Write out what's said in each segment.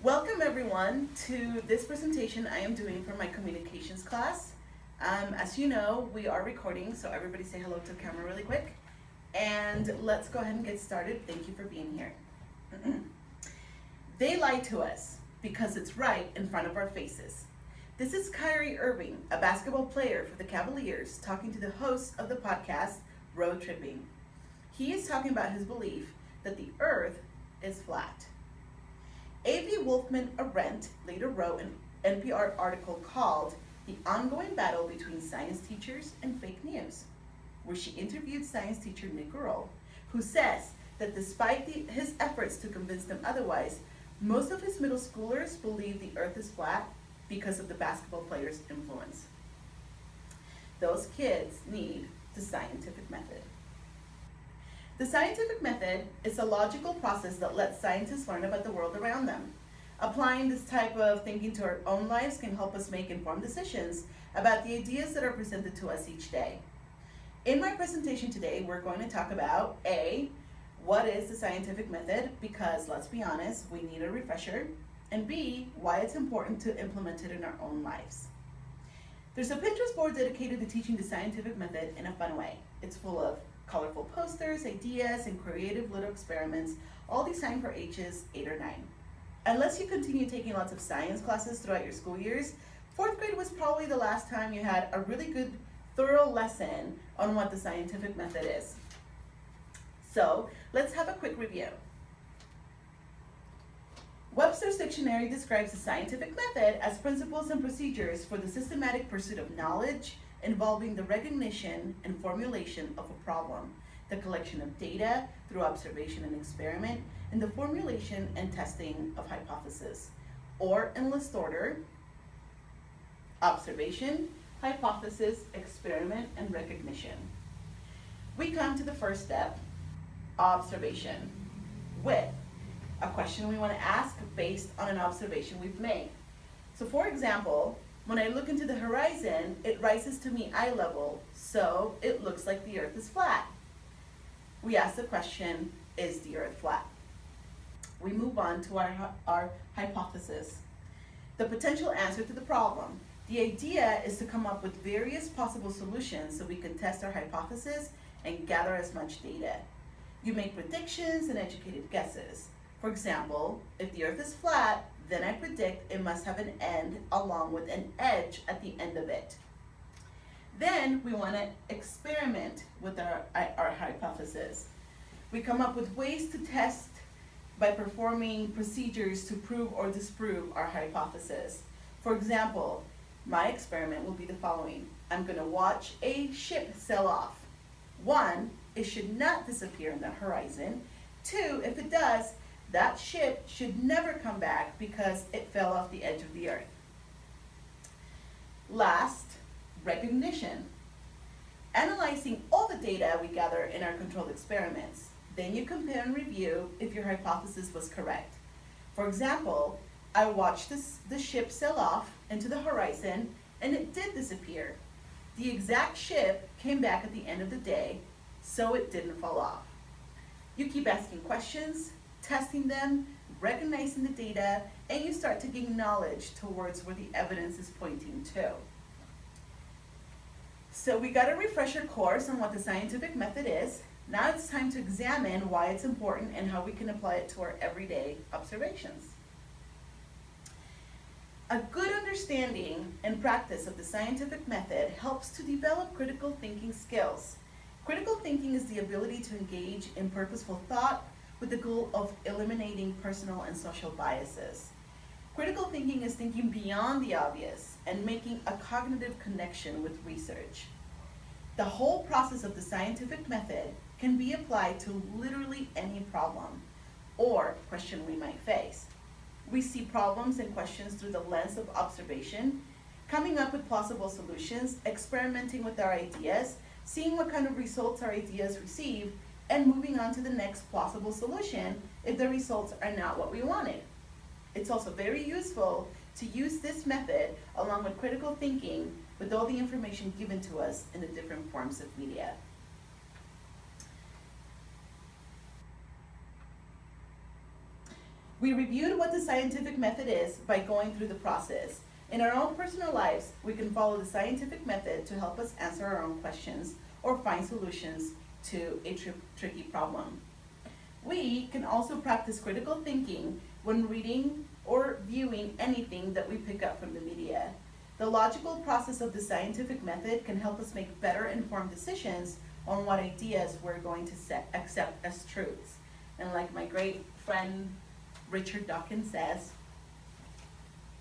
Welcome everyone to this presentation I am doing for my communications class. As you know, we are recording, so everybody say hello to the camera really quick. And let's go ahead and get started. Thank you for being here. They lie to us because it's right in front of our faces. This is Kyrie Irving, a basketball player for the Cavaliers, talking to the host of the podcast, Road Tripping. He is talking about his belief that the earth is flat. A.V. Wolfman Arendt later wrote an NPR article called The Ongoing Battle Between Science Teachers and Fake News, where she interviewed science teacher Nick Earl, who says that despite his efforts to convince them otherwise, most of his middle schoolers believe the earth is flat because of the basketball player's influence. Those kids need the scientific method. The scientific method is a logical process that lets scientists learn about the world around them. Applying this type of thinking to our own lives can help us make informed decisions about the ideas that are presented to us each day. In my presentation today, we're going to talk about A, what is the scientific method, because let's be honest, we need a refresher, and B, why it's important to implement it in our own lives. There's a Pinterest board dedicated to teaching the scientific method in a fun way. It's full of colorful posters, ideas, and creative little experiments, all designed for ages 8 or 9. Unless you continue taking lots of science classes throughout your school years, 4th grade was probably the last time you had a really good, thorough lesson on what the scientific method is. So let's have a quick review. Webster's dictionary describes the scientific method as principles and procedures for the systematic pursuit of knowledge involving the recognition and formulation of a problem, the collection of data through observation and experiment, and the formulation and testing of hypotheses. Or in list order: observation, hypothesis, experiment, and recognition. We come to the first step, observation, with a question we want to ask based on an observation we've made. So for example, when I look into the horizon, it rises to meet eye level, so it looks like the earth is flat. We ask the question, is the earth flat? We move on to our hypothesis, the potential answer to the problem. The idea is to come up with various possible solutions so we can test our hypothesis and gather as much data. You make predictions and educated guesses. For example, if the earth is flat, then I predict it must have an end along with an edge at the end of it. Then we want to experiment with our hypothesis. We come up with ways to test by performing procedures to prove or disprove our hypothesis. For example, my experiment will be the following. I'm going to watch a ship sail off. 1, it should not disappear in the horizon. 2, if it does, that ship should never come back because it fell off the edge of the earth. Last, recognition. Analyzing all the data we gather in our controlled experiments. Then you compare and review if your hypothesis was correct. For example, I watched the ship sail off into the horizon and it did disappear. The exact ship came back at the end of the day, so it didn't fall off. You keep asking questions, testing them, recognizing the data, and you start to gain knowledge towards where the evidence is pointing to. So we got a refresher course on what the scientific method is. Now it's time to examine why it's important and how we can apply it to our everyday observations. A good understanding and practice of the scientific method helps to develop critical thinking skills. Critical thinking is the ability to engage in purposeful thought with the goal of eliminating personal and social biases. Critical thinking is thinking beyond the obvious and making a cognitive connection with research. The whole process of the scientific method can be applied to literally any problem or question we might face. We see problems and questions through the lens of observation, coming up with possible solutions, experimenting with our ideas, seeing what kind of results our ideas receive, and moving on to the next possible solution if the results are not what we wanted. It's also very useful to use this method along with critical thinking with all the information given to us in the different forms of media. We reviewed what the scientific method is by going through the process. In our own personal lives, we can follow the scientific method to help us answer our own questions or find solutions to a tricky problem. We can also practice critical thinking when reading or viewing anything that we pick up from the media. The logical process of the scientific method can help us make better informed decisions on what ideas we're going to accept as truths. And like my great friend Richard Dawkins says,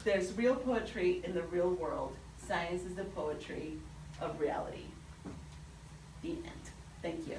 there's real poetry in the real world. Science is the poetry of reality. The end. Thank you.